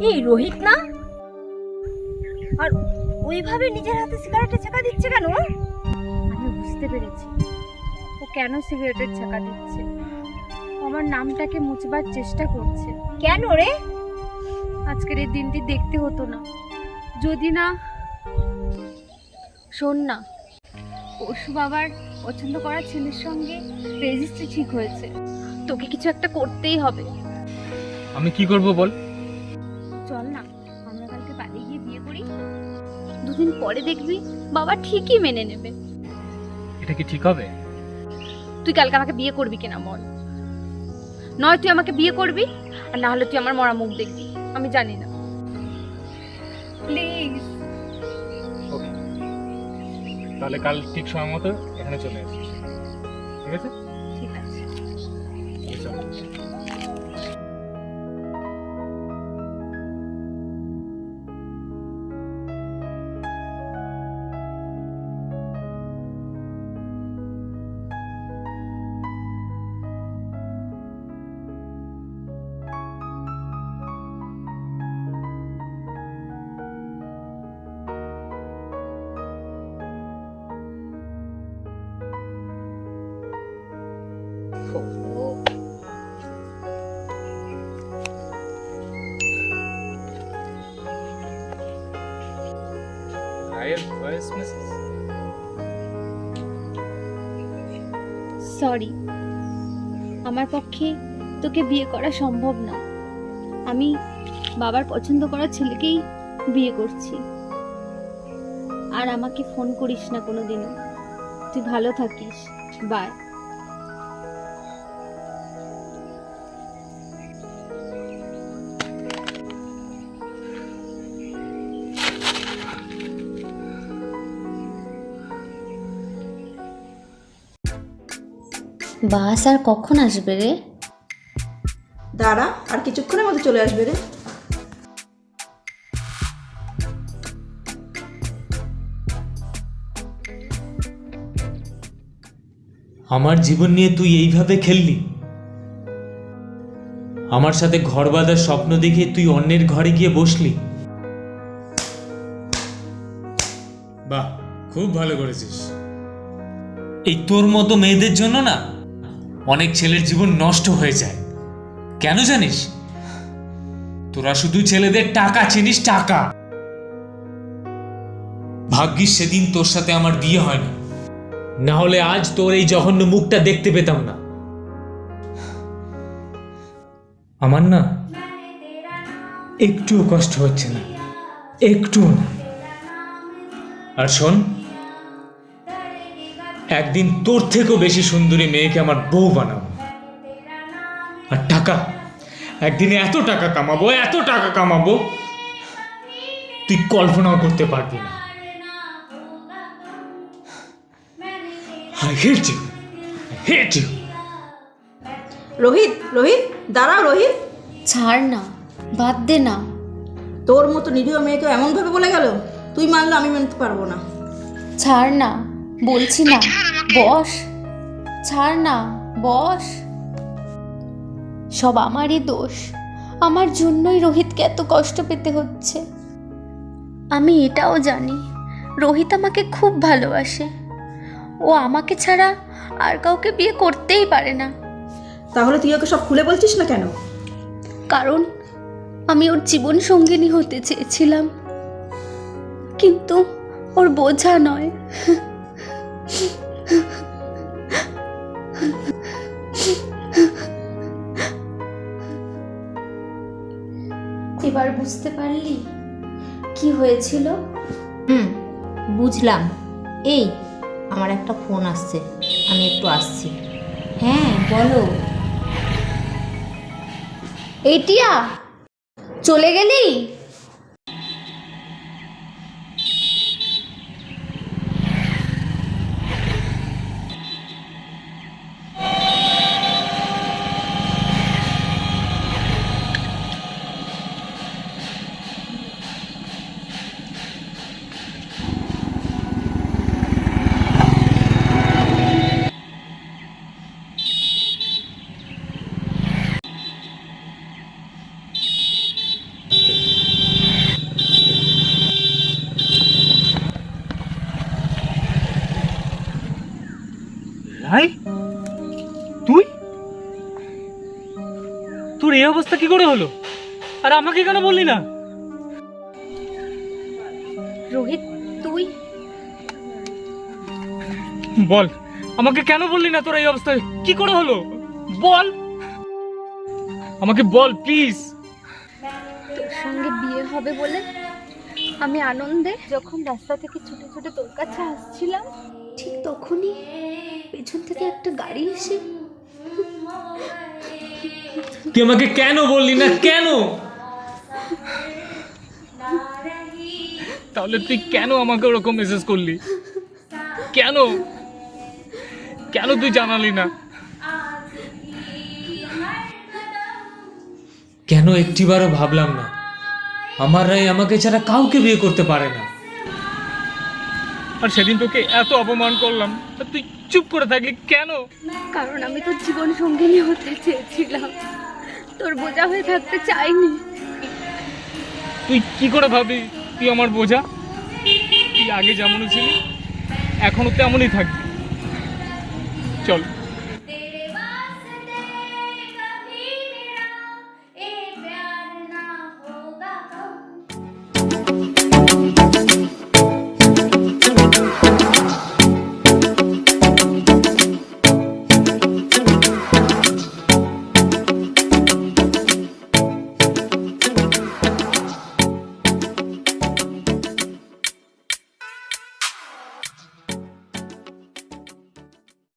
এই রোহিত না? আর ওইভাবে নিজের হাতে সিগারেটের ছাকা দিচ্ছে কেন? আমি বুঝতে পেরেছি ও কেন সিগারেটের ছাকা দিচ্ছে। আমার নামটাকে মুছবার চেষ্টা করছে। কেন রে? আজকের এই দিনটি দেখতে হতো না যদি না। শোন না, পরশু বাবার পছন্দ করা ছেলের সঙ্গে রেজিস্ট্রি ঠিক হয়েছে। তোকে কিছু একটা করতেই হবে। আমি কি করব বল? চল না, আমরা কালকে পালিয়ে গিয়ে বিয়ে করি। দুদিন পরে দেখবি বাবা ঠিকই মেনে নেবে। এটা কি ঠিক হবে? তুই কালকে আমাকে বিয়ে করবি কিনা বল। নয় তুই আমাকে বিয়ে করবি, আর না হলে তুই আমার মরা মুখ দেখবি। আমি জানি না, প্লিজ। ওকে, তাহলে কাল ঠিক সময় মতো এখানে চলে আসিস, ঠিক আছে? ঠিক আছে। চল। সরি, আমার পক্ষে তোকে বিয়ে করা সম্ভব না। আমি বাবার পছন্দ করা ছেলেকেই বিয়ে করছি। আর আমাকে ফোন করিস না কোনোদিনও। তুই ভালো থাকিস, বাই। বাস আর কখন আসবে রে? দাঁড়া, আর কিছুক্ষণের মধ্যে চলে আসবে রে। আমার জীবন নিয়ে তুই এইভাবে খেললি? আমার সাথে ঘর বাঁধার স্বপ্ন দেখে তুই অন্যের ঘরে গিয়ে বসলি? বাহ, খুব ভালো করেছিস। এই তোর মতো মেয়েদের জন্য না অনেক ছেলের জীবন নষ্ট হয়ে যায়। কেন জানিস? তোরা শুধু ছেলেদের টাকা চিনিস, টাকা। ভাগ্যিস সেদিন তোর সাথে আমার বিয়ে হয়নি, না হলে আজ তোর এই জঘন্য মুখটা দেখতে পেতাম না। আমার না একটুও কষ্ট হচ্ছে না, একটু না। আর শোন, একদিন তোর থেকেও বেশি সুন্দরী মেয়েকে আমার বউ বানাবো। আর টাকা, একদিনে এত টাকা কামাবো, এত টাকা কামাবো তুই কল্পনাও করতে পারবি না। I hate you. I hate you. Rohit, Rohit দাঁড়াও রোহিত। ছাড় না, বাদ দে না। তোর মতো নিরীহ মেয়েকে এমনভাবে বলে গেল, তুই মানলে আমি মানতে পারবো না। ছাড় না, বলছি না। বস, ছাড় না, বস। সব আমারই দোষ। আমার জন্যই রোহিতকে এত কষ্ট পেতে হচ্ছে। আমি এটাও জানি রোহিত আমাকে খুব ভালোবাসে। ও আমাকে ছাড়া আর কাউকে বিয়ে করতেই পারে না। তাহলে তুই ওকে সব খুলে বলছিস না কেন? কারণ আমি ওর জীবন সঙ্গিনী হতে চেয়েছিলাম, কিন্তু ওর বোঝা নয়। এবার বুঝতে পারলি কি হয়েছিল? বুঝলাম। এই আমার একটা ফোন আসছে, আমি একটু আসছি। হ্যাঁ বলো। এই টিয়া, চলে গেলি? ভাই তুই, তোর এই অবস্থা কি করে হলো? আর আমাকে কেন বললি না? রোহিত, তুই বল, আমাকে কেন বললি না তোর এই অবস্থা কি করে হলো? বল, আমাকে বল প্লিজ। তোর সঙ্গে বিয়ে হবে বলে আমি আনন্দে যখন রাস্তা থেকে ছুটে ছুটে তোর কাছে আসছিলাম, ঠিক তখনই পেছন থেকে একটা গাড়ি এসে তুই আমাকে কেন বললি না? কেন? তাহলে তুই কেন আমাকে ওরকম মেসেজ করলি? কেন কেন তুই জানালি না? কেন একটিবারও ভাবলাম না আমার রায় আমাকে ছাড়া কাউকে বিয়ে করতে পারে না? আর সেদিন তোকে এত অপমান করলাম, আর তুই চুপ করে থাকলি কেন? কারণ আমি তোর জীবন সঙ্গিনী হতে চেয়েছিলাম, তোর বোঝা হয়ে থাকতে চাইনি। তুই কি করে ভাবি তুই আমার বোঝা? তুই আগে যেমন ছিলি এখনো তেমনই থাকবি। চল।